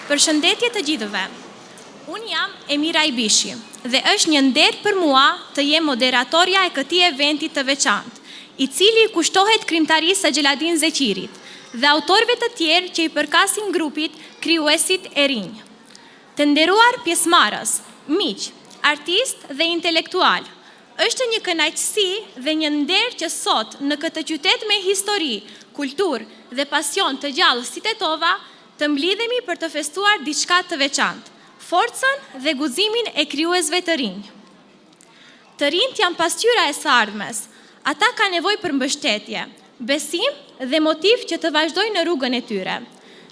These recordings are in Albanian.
Përshëndetje të gjithëve. Unë jam Emira Ibishi dhe është një nder për mua të jem moderatorja e këtij eventi të veçantë, i cili kushtohet krimtarisë së Xheladin Zeqirit dhe autorëve të tjerë që i përkasin grupit Krijuesit e Rinj. Të nderuar pjesëmarrës, miq, artist dhe intelektual, është një kënaqësi dhe një nder që sot në këtë qytet me histori, kulturë dhe pasion të gjallë si Tetova të mblidhemi për të festuar diçka të veçantë, forcën dhe guximin e krijuesve të rinj. Të rinjt janë pasqyra e së ardhmes. Ata kanë nevojë për mbështetje, besim dhe motiv që të vazhdojnë në rrugën e tyre.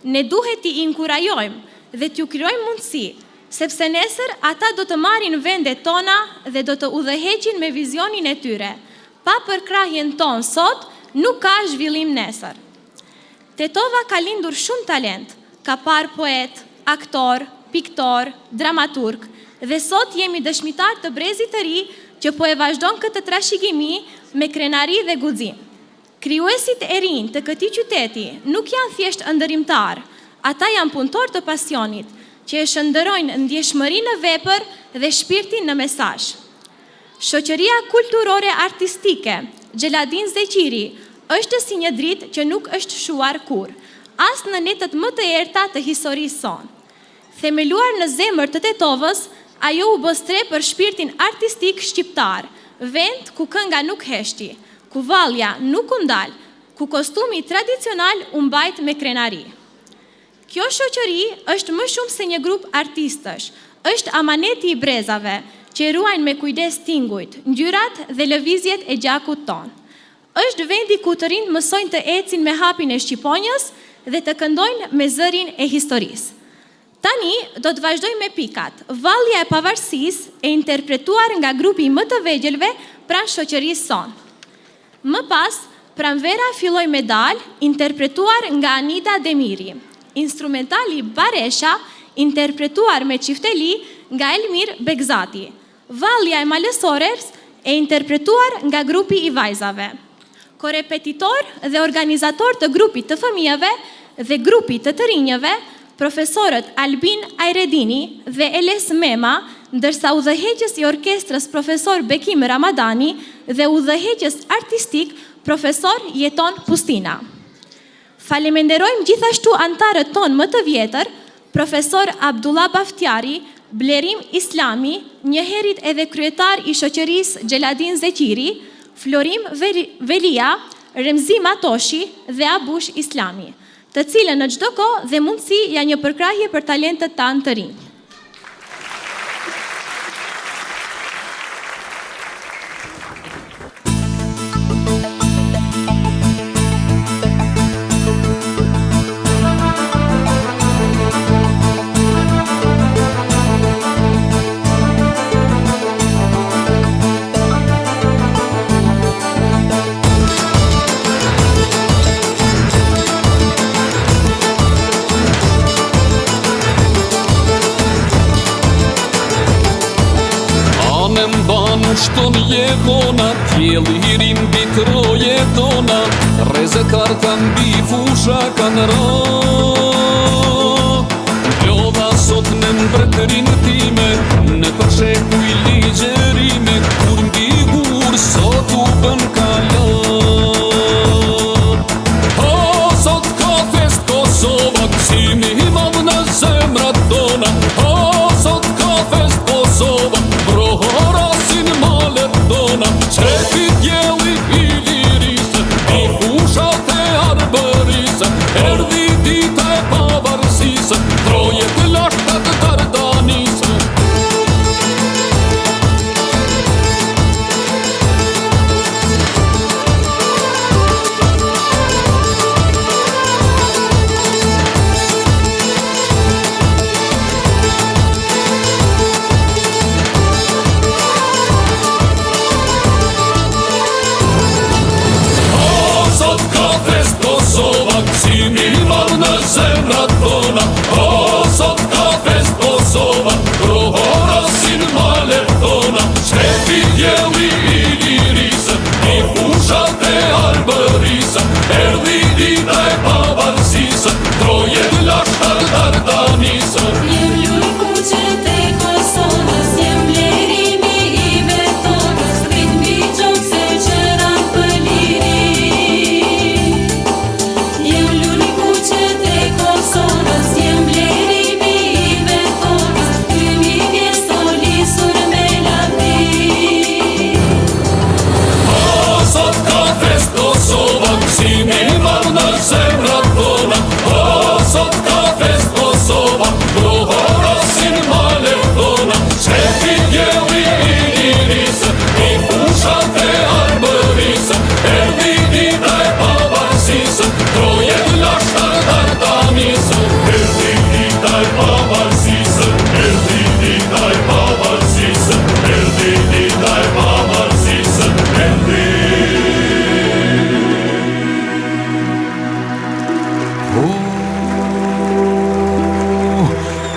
Ne duhet t'i inkurajojmë dhe t'ju krijojmë mundësi, sepse nesër ata do të marrin vendet tona dhe do të udhëheqin me vizionin e tyre. Pa përkrahjen tonë sot, nuk ka zhvillim nesër. Tetova ka lindur shumë talent, ka parë poet, aktor, piktor, dramaturg, dhe sot jemi dëshmitar të brezit të ri që po e vazhdon këtë trashëgimi me krenari dhe guxim. Krijuesit e rinj të këtij qyteti nuk janë thjesht ëndërrimtar, ata janë punëtor të pasionit, që e shëndërojnë ndjeshmërinë në vepër dhe shpirtin në mesazh. Shoqëria kulturore artistike Xheladin Zeqiri është si një dritë që nuk është shuar kur, as në netët më të errta të historisë sonë. Themeluar në zemër të Tetovës, ajo u bë stre për shpirtin artistik shqiptar, vend ku kënga nuk heshti, ku vallja nuk u ndal, ku kostumi tradicional u mbajt me krenari. Kjo shoqëri është më shumë se një grup artistësh, është amaneti i brezave që ruajnë me kujdes tingujt, ngjyrat dhe lëvizjet e gjakut ton. Është vendi ku të rinjt mësojnë të ecin me hapin e shqiponjës dhe të këndojnë me zërin e historisë. Tani do të vazhdoj me pikat, vallja e pavarësisë e interpretuar nga grupi më të vegjëlve pranë shoqërisë sonë. Më pas, pranvera filloi me dal, interpretuar nga Anida Demiri, instrumentali Baresha, interpretuar me çifteli nga Elmir Begzati, vallja e malësorës e interpretuar nga grupi i vajzave. Korepetitor dhe organizator të grupit të fëmijëve dhe grupit të rinjëve, profesorët Albin Ajredini dhe Eles Mema, ndërsa udhëheqës i orkestrës profesor Bekim Ramadani dhe udhëheqës artistik profesor Jeton Pustina. Faleminderojmë gjithashtu antarët tonë më të vjetër, profesor Abdullah Baftiari, Blerim Islami, njëherët edhe kryetar i shoqërisë Xheladin Zeqiri, Florim Velia, Remzi Matoshi dhe Abush Islami, të cilën në çdo kohë dhe mundësi janë një përkrahje për talentet tanë të rinj. Shton jetona, tjelirin bitro jetona, rezekar kan bi fusha kan ra. Lodha sot në mbretërin time, në përshekuj ligjerime, kur mbi gur sot u bën kala. O, sot ka fest Kosova, kësimi i madh në zemrat tona. O, sot ka fest Kosova, brohora dona, qepi djeli i lirisë, i fushat e arbërisë, erdi dita e pavarësisë, trojet e lashtat dardanisë.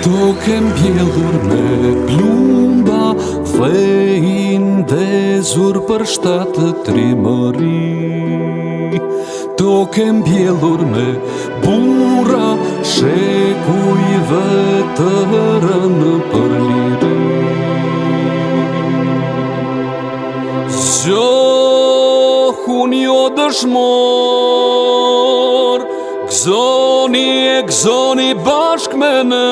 Tokë mbjellur me plumba, dhe ndezur për shtatë trimëri. Tokë mbjellur me burra, shekujve të rënë për liri. Gjohun jo dëshmor, gëzoni e gëzoni bashk me ne.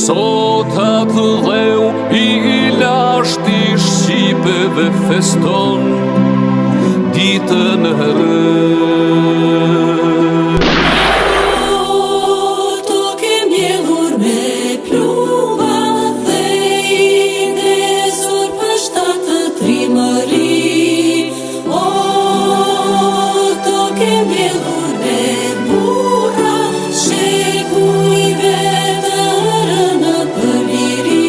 Sot atë dheu i lashti shqipeve feston ditën e re. Tokë mbjellur me plumba, dhe i ndezur për shtatë trimëri. Tokë mbjellur me burra, shekujve të rënë për liri.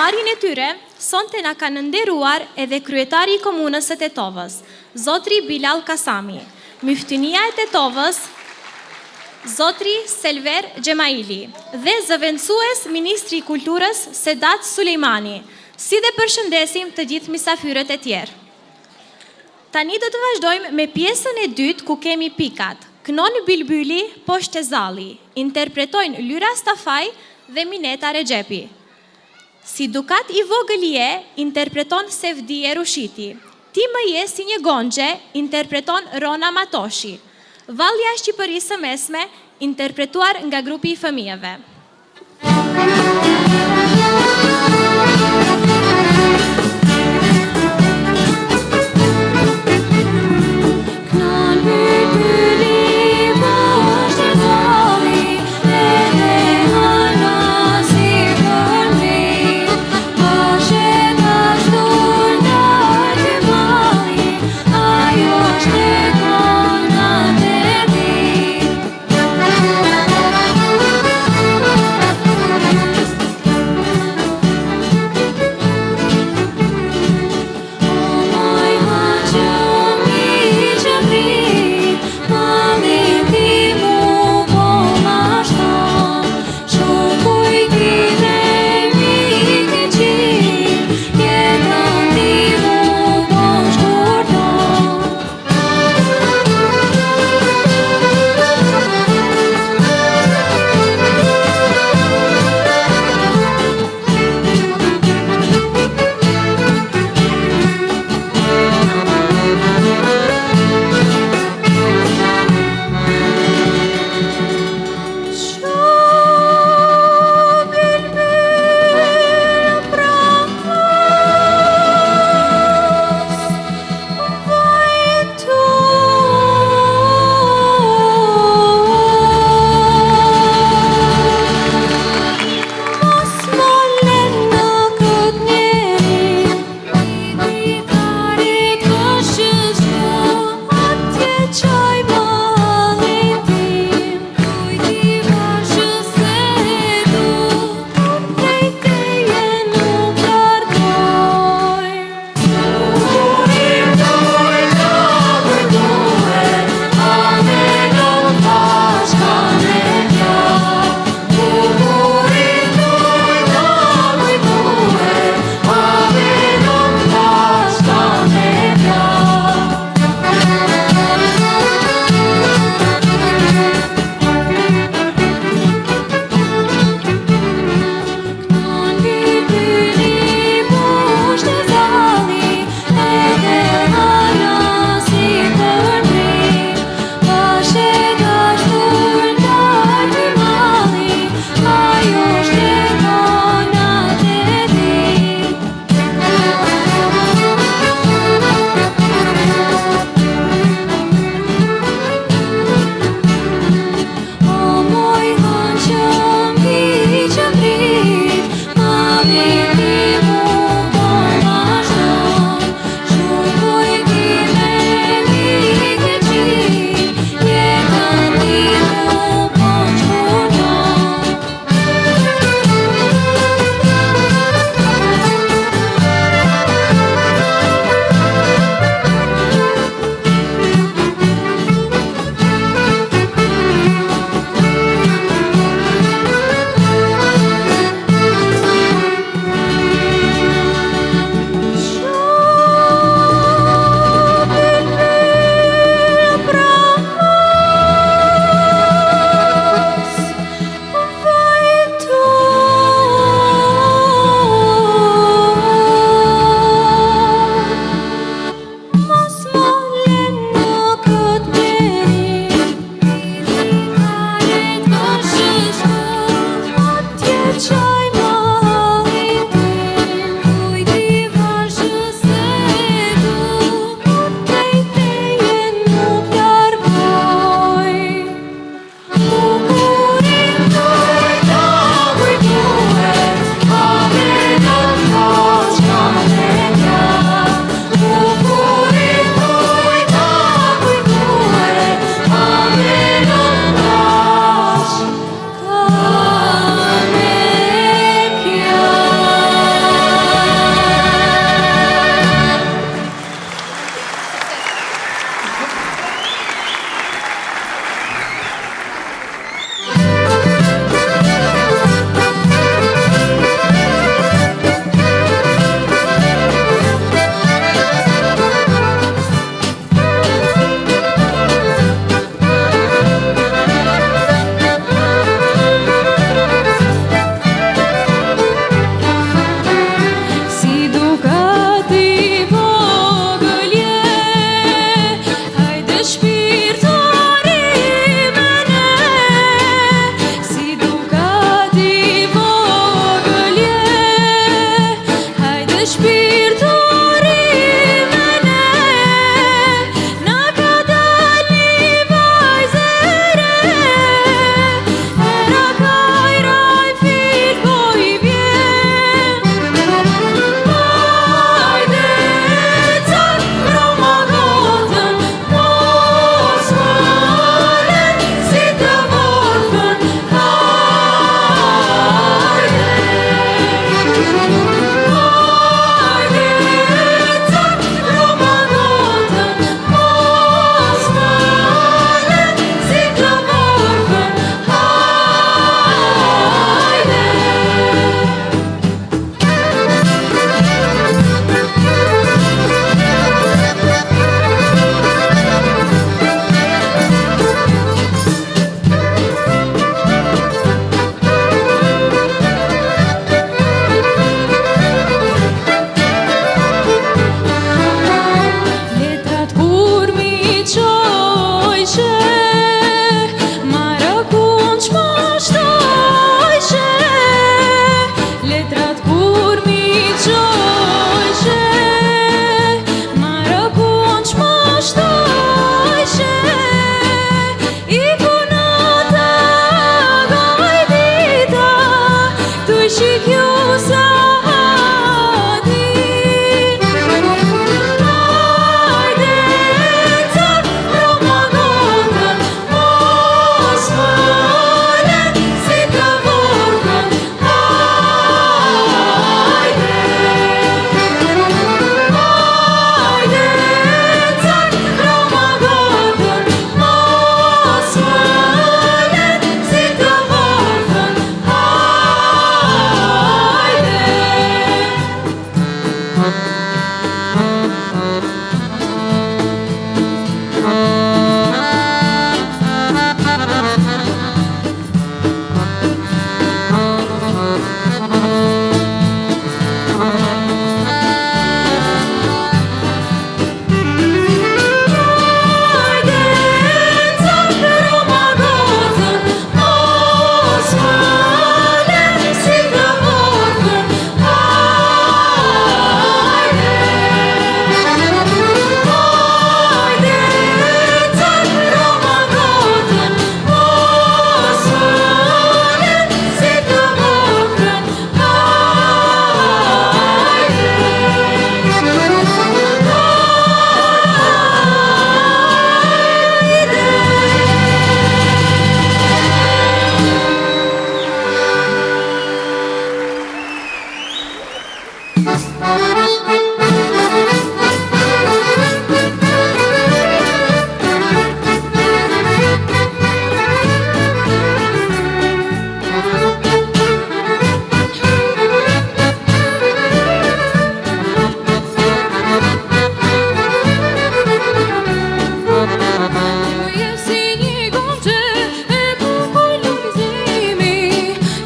marrjen e tyre, sonte na ka nderuar edhe kryetari i komunës së Tetovës, Zotri Bilal Kasami, Myftynia e Tetovës, Zotri Selver Gjemaili, dhe zëvendësues Ministri i Kulturës Sedat Sulejmani, si dhe përshëndesim të gjithë mysafirët e tjerë. Tani do të vazhdojmë me pjesën e dytë ku kemi pikat. Knon Bilbyli, Poshte Zalli, interpretojnë Lyra Stafaj dhe Mineta Regjepi. Si dukat i vogël je, interpreton Sevdi Erushiti. Ti më je si një gonxhe, interpreton Rona Matoshi. Vallja e Shqipërisë së Mesme, interpretuar nga grupi i fëmijëve.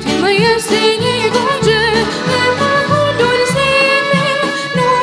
Ti më jes si një gongje e pa kullur zime, nuk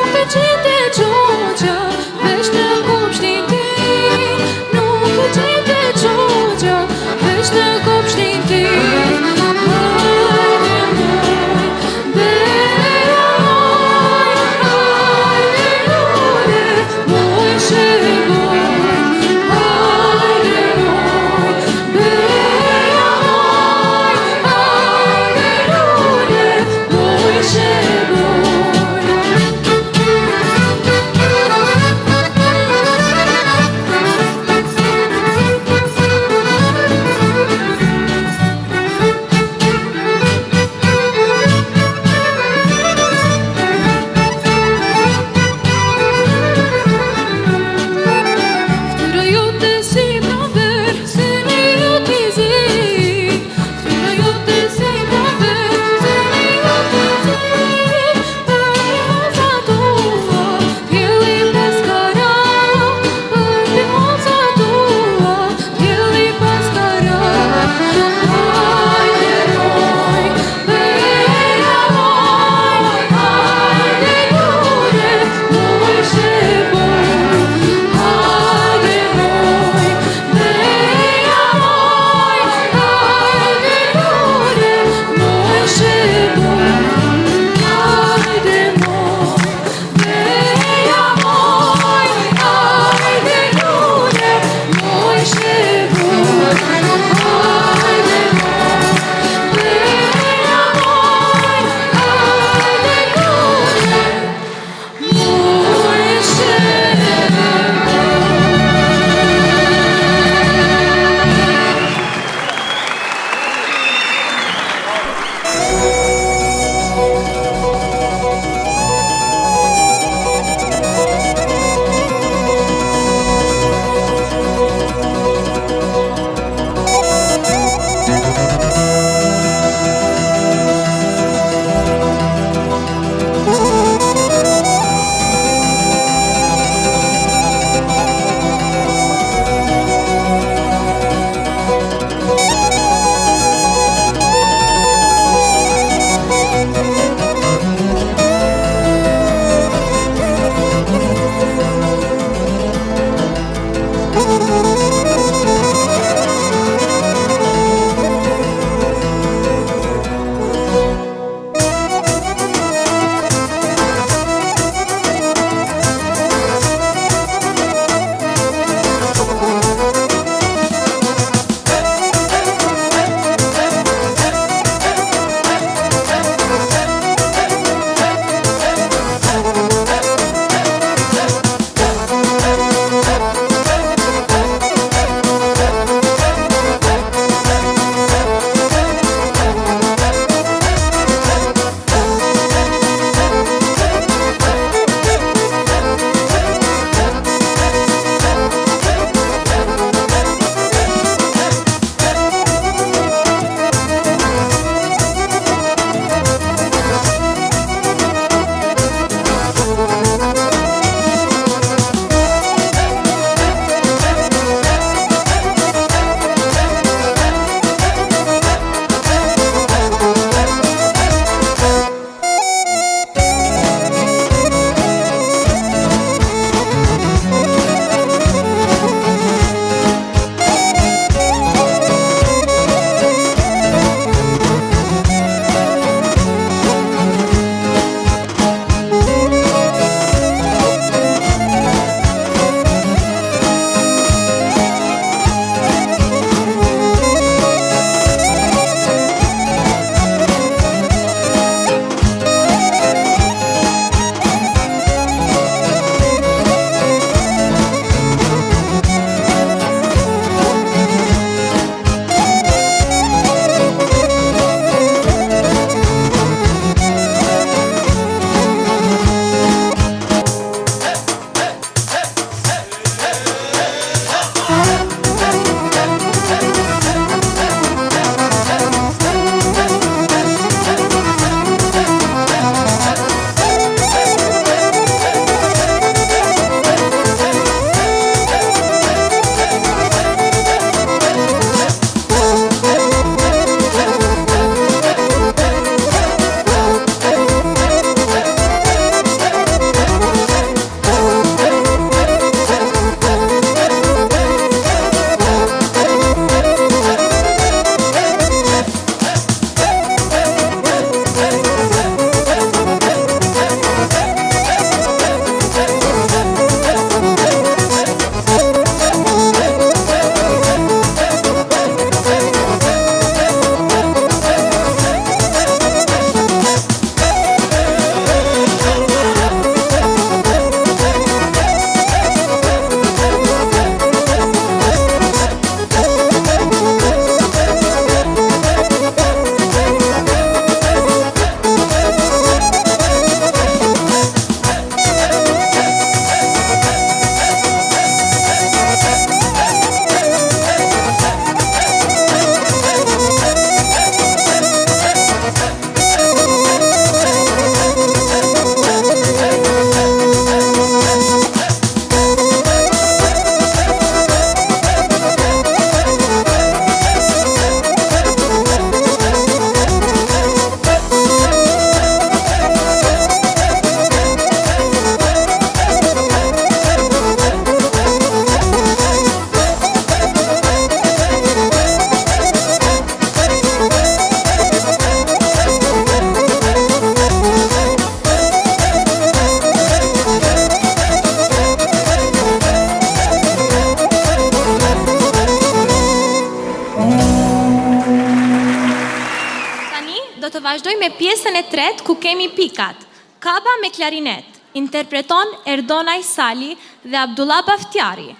vazhdoj me pjesën e tretë ku kemi pikat. Kaba me klarinet, interpreton Erdonaj Sali dhe Abdullah Baftiari.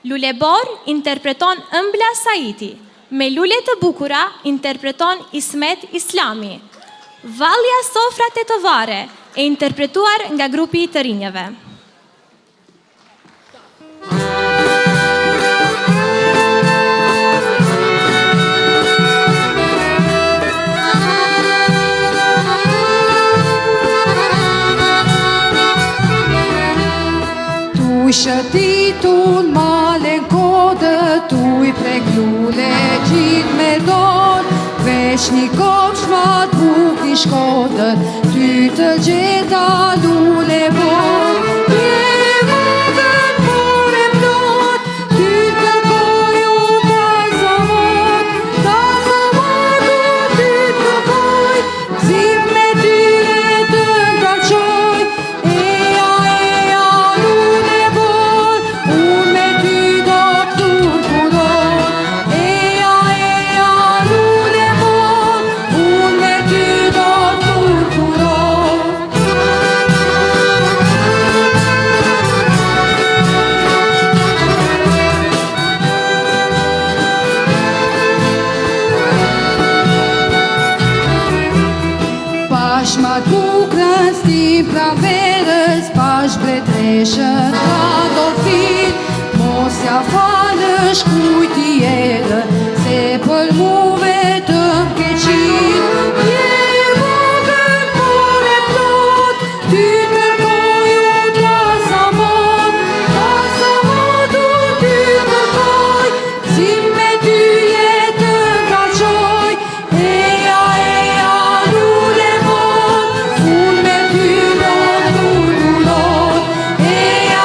Lulebor interpreton Ëmbla Saiti. Me lule të bukura interpreton Ismet Islami. Vallja Sofrat e Tovare e interpretuar nga grupi i të rinjeve. Tu shëtitun malen kodë, tu i prek lule gjit me don, veç një kopsh ma t'buk një shkodër, ty të gjeta lule bon. Je vogën more plot, ty të koju ta zamot ty të koj, zim me tyre të ngaqoj, eja lule bon, unë me ty do t'ur punon, eja lule bon, unë me ty do t'ur punon. Pash ma t'bukrën sti praverës, pash breteshën ka do fil, mos ja falësh kujt tjetër, se për mu vetëm ke qil. Je vogën more plot, ty kërkoju t'la zamot ty kërkoj, zim me ty jetë nga qoj, eja lule bon, unë me ty do t'ur punon, eja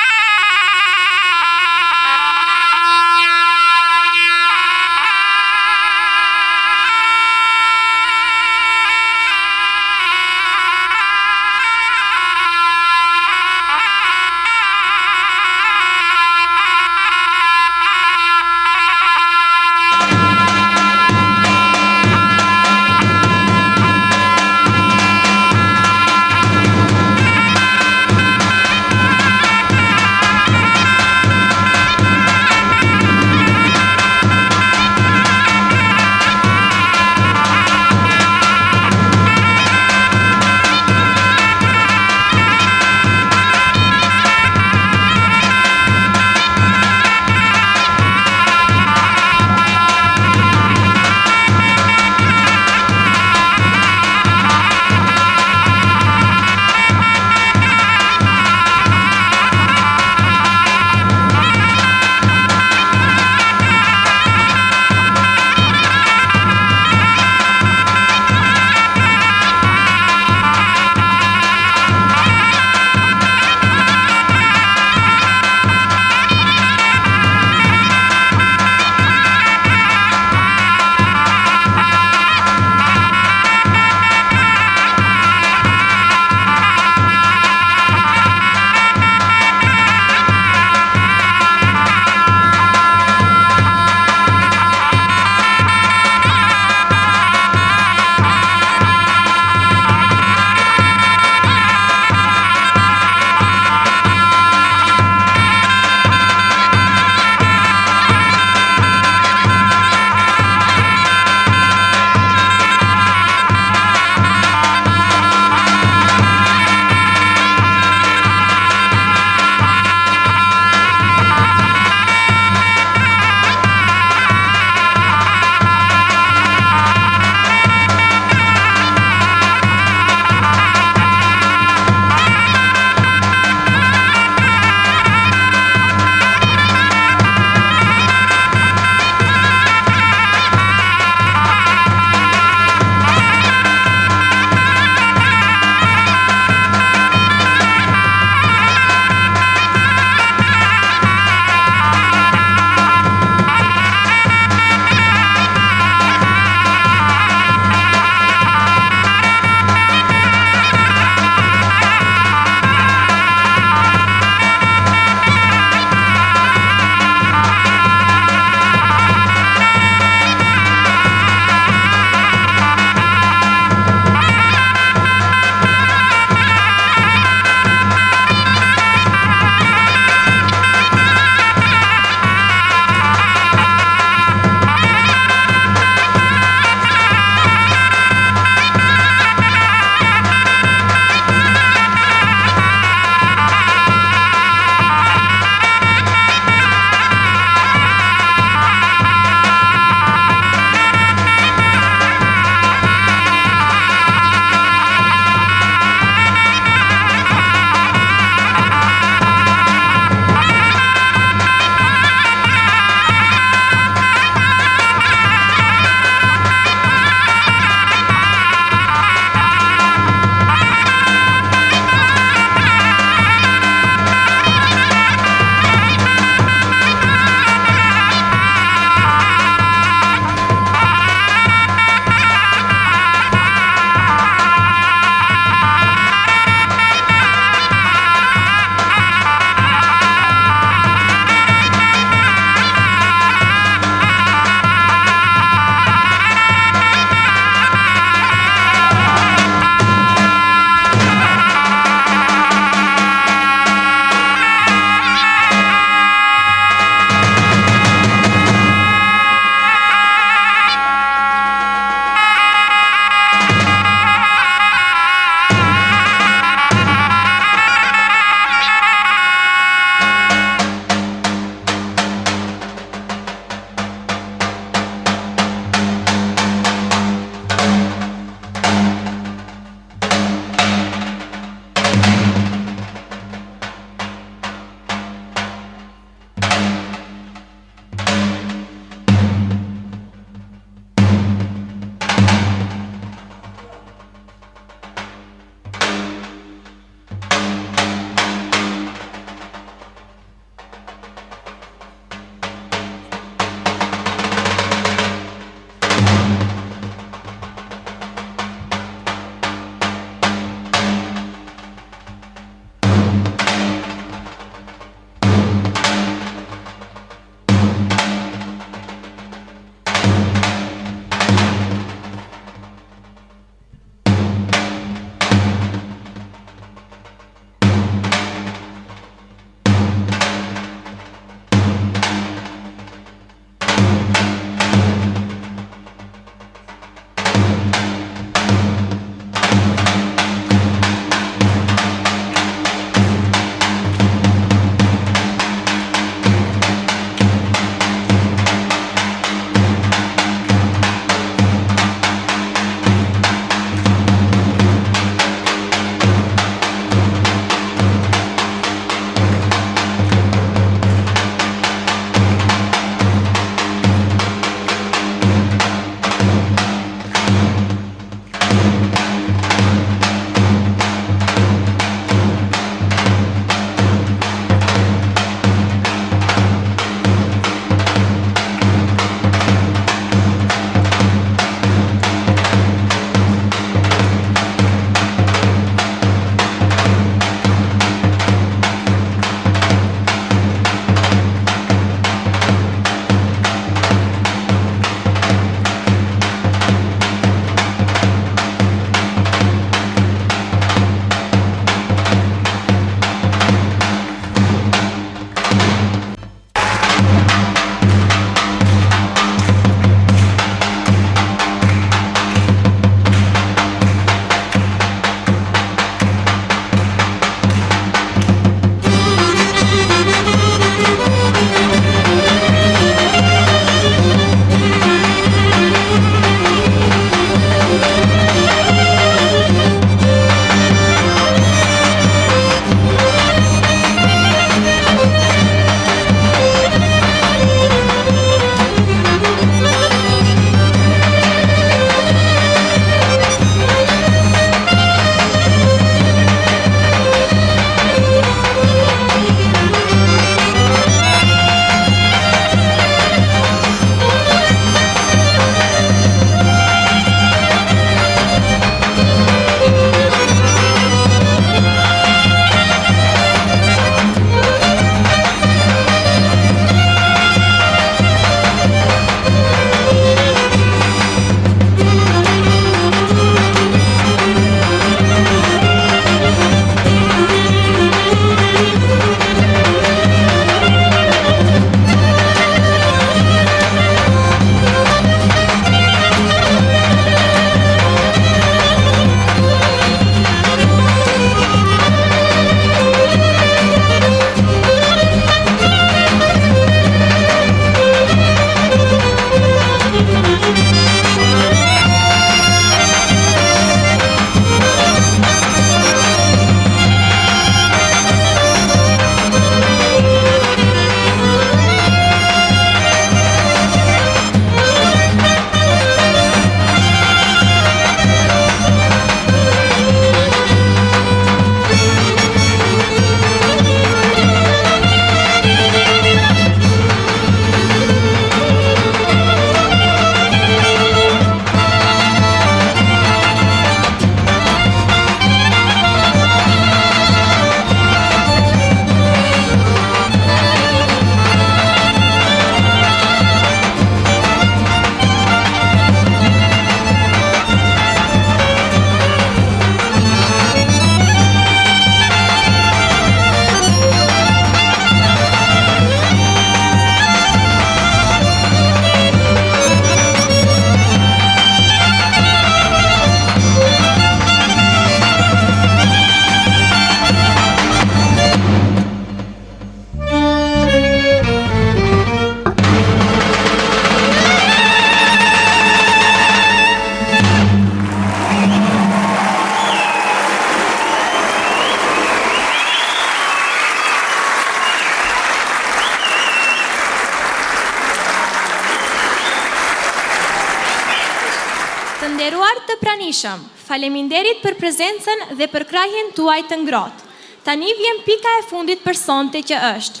ndanishëm, faleminderit për prezencën dhe për krahjen tuaj të ngrohtë. Tani vjen pika e fundit për sonte që është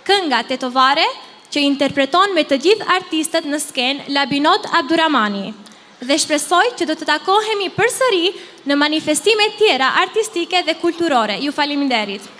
kënga Tetovare, që interpreton me të gjithë artistët në skenë Labinot Abdurrahmani. Dhe shpresoj që do të takohemi përsëri në manifestime tjera artistike dhe kulturore. Ju faleminderit.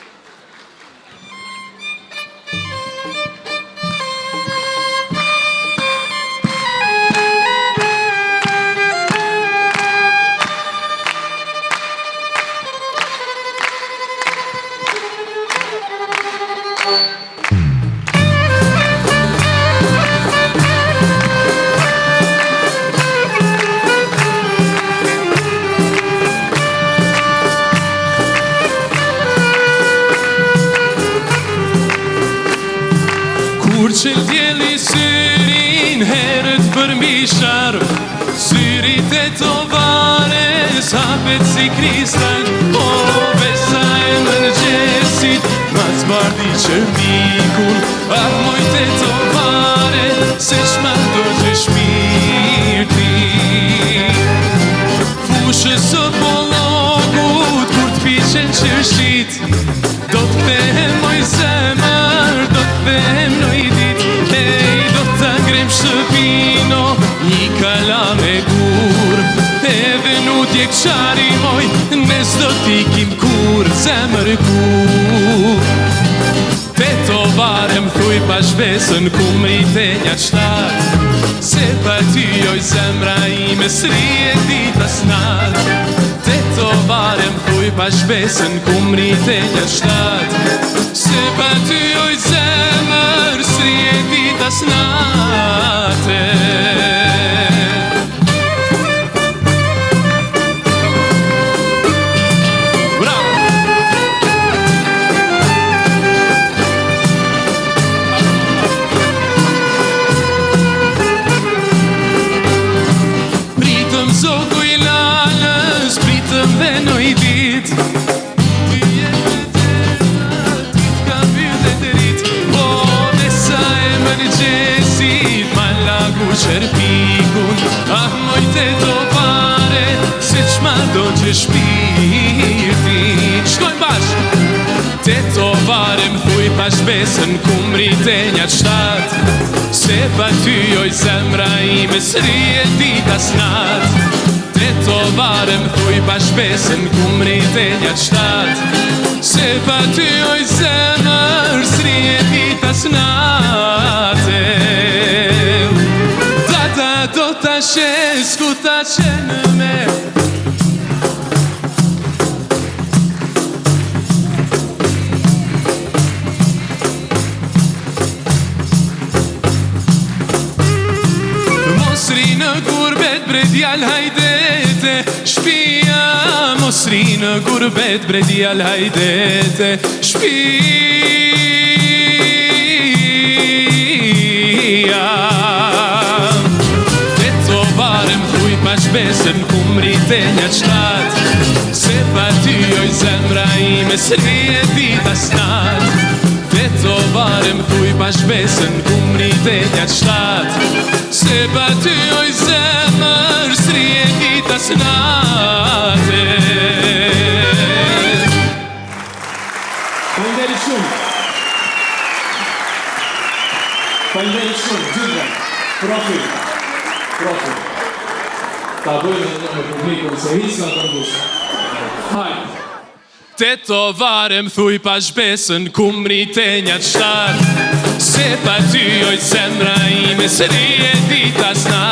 Kur që djeli syrin herët për mbi sharp, syri Tetovares hapet si kristal. O, besa e mëngjesit, mas bardi që mikun, ah moj Tetovare, se shmando që shmirti. Fushës o pologut, kur t'pishen qërshit, do t'pehem moj zemër, do t'pehem noj dit. Hej, do t'a grem shëpino, një kala me kur, edhe nutje këshari moj, nes do t'ikim kur, zemër kur. Tetovare m'thuj pa shpesën kumrit e një qëtat, se pa ty oj zemra ime sri e dita snat. Tetovare m'thuj pa shpesën kumrit e një qëtat, se pa ty oj zemër sri e dita snate. Qërpikun, ah moj Tetovare, se qma do që shpirti. Shkojmë bashk! Tetovare m'thuj pa shpesën kumrit e një qëtat, se pa ty oj zemra ime sri e dita snat. Tetovare m'thuj pa shpesën kumrit e një qëtat, se pa ty oj zemër sri e dita snate. Do t'a shes ku t'a qenë me, mos ri në gurbet bre djal hajdete, shpia mos ri në gurbet bre djal hajdete, shpia. Shpesën kumrit e një qëtat, se pa ty oj zemra ime sri e dita snat. Tetovare m'thuj pa shpesën kumrit e një qëtat, se pa ty oj zemër sri e dita snate. Falenderit shumë. Falenderit shumë, gjithë. Profi. Ta bëjmë në me publikun, se hisë nga të ndusë. Hajde. Tetovare m'thuj pa shpesën kumrit e një qëtat, se pa ty oj zemra ime sri e dita snat.